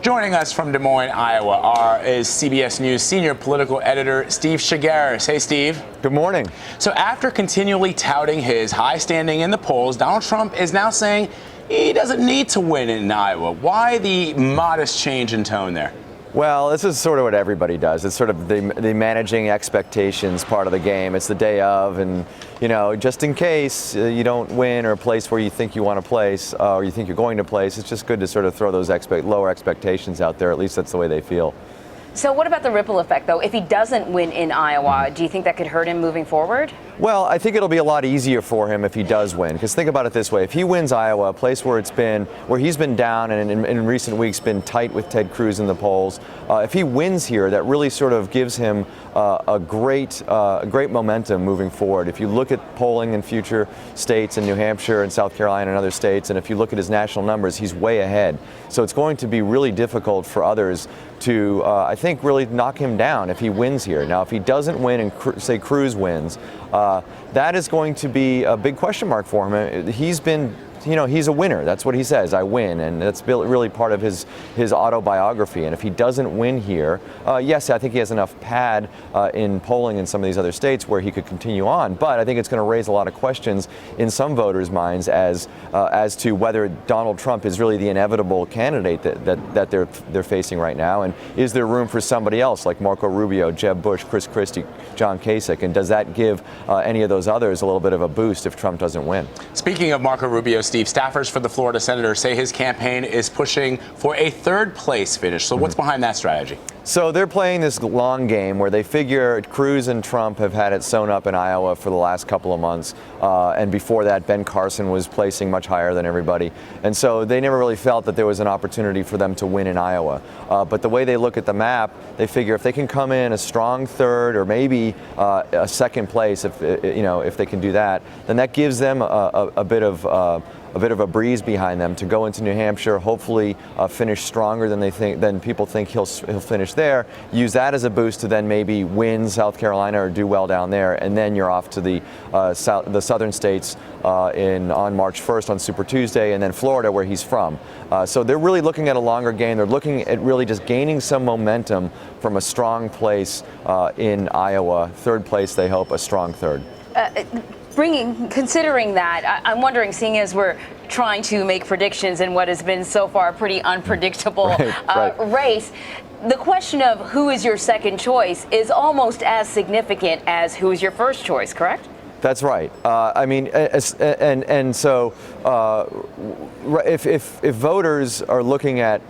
Joining us from Des Moines, Iowa, is CBS News senior political editor Steve Chaggaris. Hey, Steve. Good morning. So after continually touting his high standing in the polls, Donald Trump is now saying he doesn't need to win in Iowa. Why the modest change in tone there? Well, this is sort of what everybody does. It's sort of the managing expectations part of the game. It's the day of, and just in case you don't win or place where you think you want to place or you think you're going to place, it's just good to sort of throw those lower expectations out there. At least that's the way they feel. So what about the ripple effect, though? If he doesn't win in Iowa, do you think that could hurt him moving forward? Well, I think it'll be a lot easier for him if he does win. Because think about it this way. If he wins Iowa, a place where he's been down and in recent weeks been tight with Ted Cruz in the polls, if he wins here, that really sort of gives him a great momentum moving forward. If you look at polling in future states, in New Hampshire and South Carolina and other states, and if you look at his national numbers, he's way ahead. So it's going to be really difficult for others to, I think, really knock him down if he wins here. Now, if he doesn't win and say Cruz wins, that is going to be a big question mark for him. He's been, he's a winner. That's what he says, I win. And that's really part of his autobiography. And if he doesn't win here, yes, I think he has enough pad in polling in some of these other states where he could continue on. But I think it's going to raise a lot of questions in some voters' minds as to whether Donald Trump is really the inevitable candidate that they're facing right now. And is there room for somebody else like Marco Rubio, Jeb Bush, Chris Christie, John Kasich? And does that give any of those others a little bit of a boost if Trump doesn't win? Speaking of Marco Rubio, Steve, staffers for the Florida senator say his campaign is pushing for a third place finish. So what's behind that strategy? So they're playing this long game where they figure Cruz and Trump have had it sewn up in Iowa for the last couple of months. And before that, Ben Carson was placing much higher than everybody. And so they never really felt that there was an opportunity for them to win in Iowa. But the way they look at the map, they figure if they can come in a strong third or maybe a second place, if they can do that, then that gives them a bit of a breeze behind them to go into New Hampshire, hopefully finish stronger than people think he'll finish there. Use that as a boost to then maybe win South Carolina or do well down there, and then you're off to the southern states on March 1st on Super Tuesday, and then Florida where he's from. So they're really looking at a longer game. They're looking at really just gaining some momentum from a strong place in Iowa. Third place, they hope, a strong third. Considering that, I'm wondering, seeing as we're trying to make predictions in what has been so far a pretty unpredictable race, the question of who is your second choice is almost as significant as who is your first choice, correct? That's right. So if voters are looking at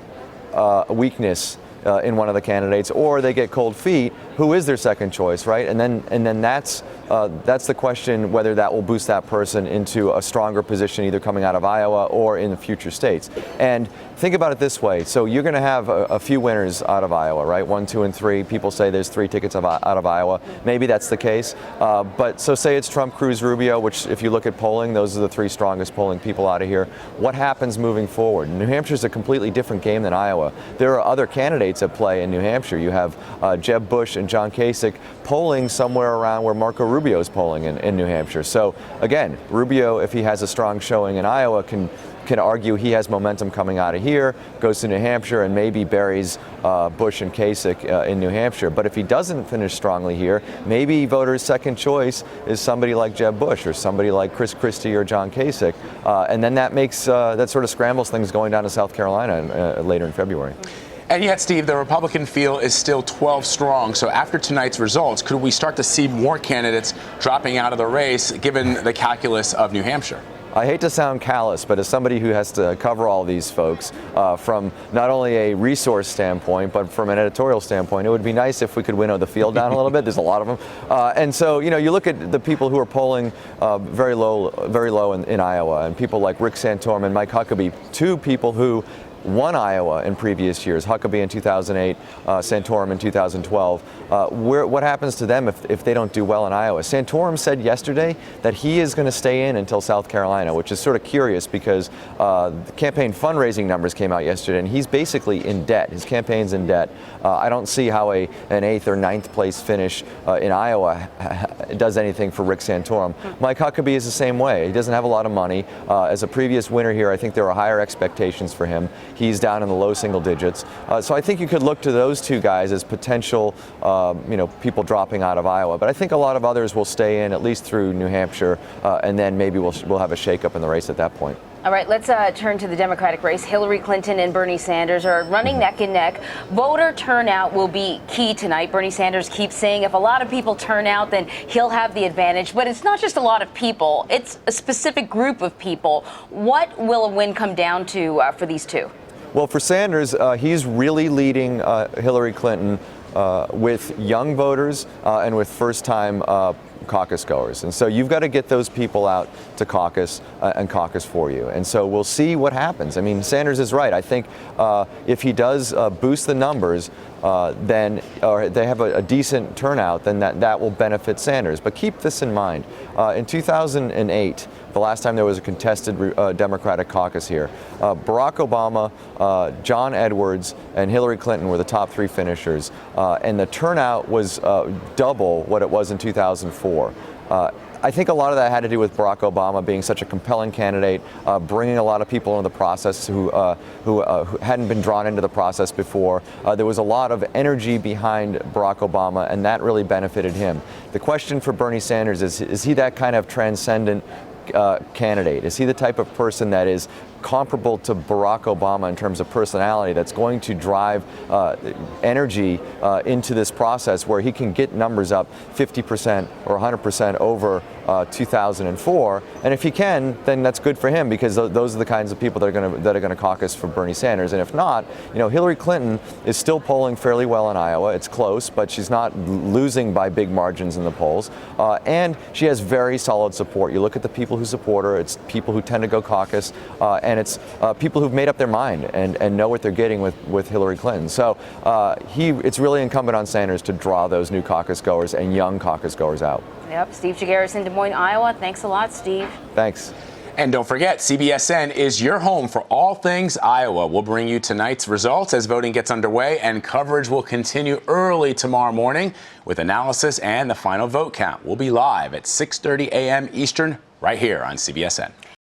a weakness in one of the candidates, or they get cold feet, who is their second choice, right? And then that's the question, whether that will boost that person into a stronger position, either coming out of Iowa or in the future states. And think about it this way. So you're going to have a few winners out of Iowa, right? 1, 2, and 3. People say there's 3 tickets out of Iowa. Maybe that's the case. But so say it's Trump, Cruz, Rubio, which if you look at polling, those are the 3 strongest polling people out of here. What happens moving forward? New Hampshire's a completely different game than Iowa. There are other candidates at play in New Hampshire. You have Jeb Bush and John Kasich polling somewhere around where Marco Rubio is polling in New Hampshire. So again, Rubio, if he has a strong showing in Iowa, can argue he has momentum coming out of here, goes to New Hampshire, and maybe buries Bush and Kasich in New Hampshire. But if he doesn't finish strongly here, maybe voters' second choice is somebody like Jeb Bush or somebody like Chris Christie or John Kasich. And then that makes that sort of scrambles things going down to South Carolina later in February. And yet, Steve, the Republican field is still 12 strong. So after tonight's results, could we start to see more candidates dropping out of the race, given the calculus of New Hampshire? I hate to sound callous, but as somebody who has to cover all these folks from not only a resource standpoint, but from an editorial standpoint, it would be nice if we could winnow the field down a little bit. There's a lot of them. And so, you look at the people who are polling very low in Iowa, and people like Rick Santorum and Mike Huckabee, 2 people who won Iowa in previous years, Huckabee in 2008, Santorum in 2012. What happens to them if they don't do well in Iowa? Santorum said yesterday that he is going to stay in until South Carolina, which is sort of curious because the campaign fundraising numbers came out yesterday, and he's basically in debt. His campaign's in debt. I don't see how an 8th or 9th place finish in Iowa does anything for Rick Santorum. Mike Huckabee is the same way. He doesn't have a lot of money. As a previous winner here, I think there are higher expectations for him. He's down in the low single digits. So I think you could look to those two guys as potential, people dropping out of Iowa. But I think a lot of others will stay in at least through New Hampshire, and then maybe we'll have a shakeup in the race at that point. All right, let's turn to the Democratic race. Hillary Clinton and Bernie Sanders are running neck and neck. Voter turnout will be key tonight. Bernie Sanders keeps saying if a lot of people turn out, then he'll have the advantage. But it's not just a lot of people. It's a specific group of people. What will a win come down to for these two? Well, for Sanders, he's really leading Hillary Clinton with young voters and with first-time caucus goers. And so you've got to get those people out to caucus and caucus for you. And so we'll see what happens. I mean, Sanders is right. I think if he does boost the numbers, then or they have a decent turnout, then that will benefit Sanders. But keep this in mind. In 2008, the last time there was a contested Democratic caucus here, Barack Obama, John Edwards, and Hillary Clinton were the top three finishers, and the turnout was double what it was in 2004. I think a lot of that had to do with Barack Obama being such a compelling candidate, bringing a lot of people into the process who hadn't been drawn into the process before. There was a lot of energy behind Barack Obama, and that really benefited him. The question for Bernie Sanders is he that kind of transcendent candidate? Is he the type of person that is comparable to Barack Obama in terms of personality, that's going to drive energy into this process where he can get numbers up 50% or 100% over 2004? And if he can, then that's good for him, because those are the kinds of people that are going to caucus for Bernie Sanders. And if not, Hillary Clinton is still polling fairly well in Iowa. It's close, but she's not losing by big margins in the polls, and she has very solid support. You look at the people who support her; it's people who tend to go caucus, and it's people who've made up their mind and know what they're getting with Hillary Clinton. So it's really incumbent on Sanders to draw those new caucus goers and young caucus goers out. Yep, Steve Chaggaris in Des Moines, Iowa. Thanks a lot, Steve. Thanks. And don't forget, CBSN is your home for all things Iowa. We'll bring you tonight's results as voting gets underway, and coverage will continue early tomorrow morning with analysis and the final vote count. We'll be live at 6:30 a.m. Eastern right here on CBSN.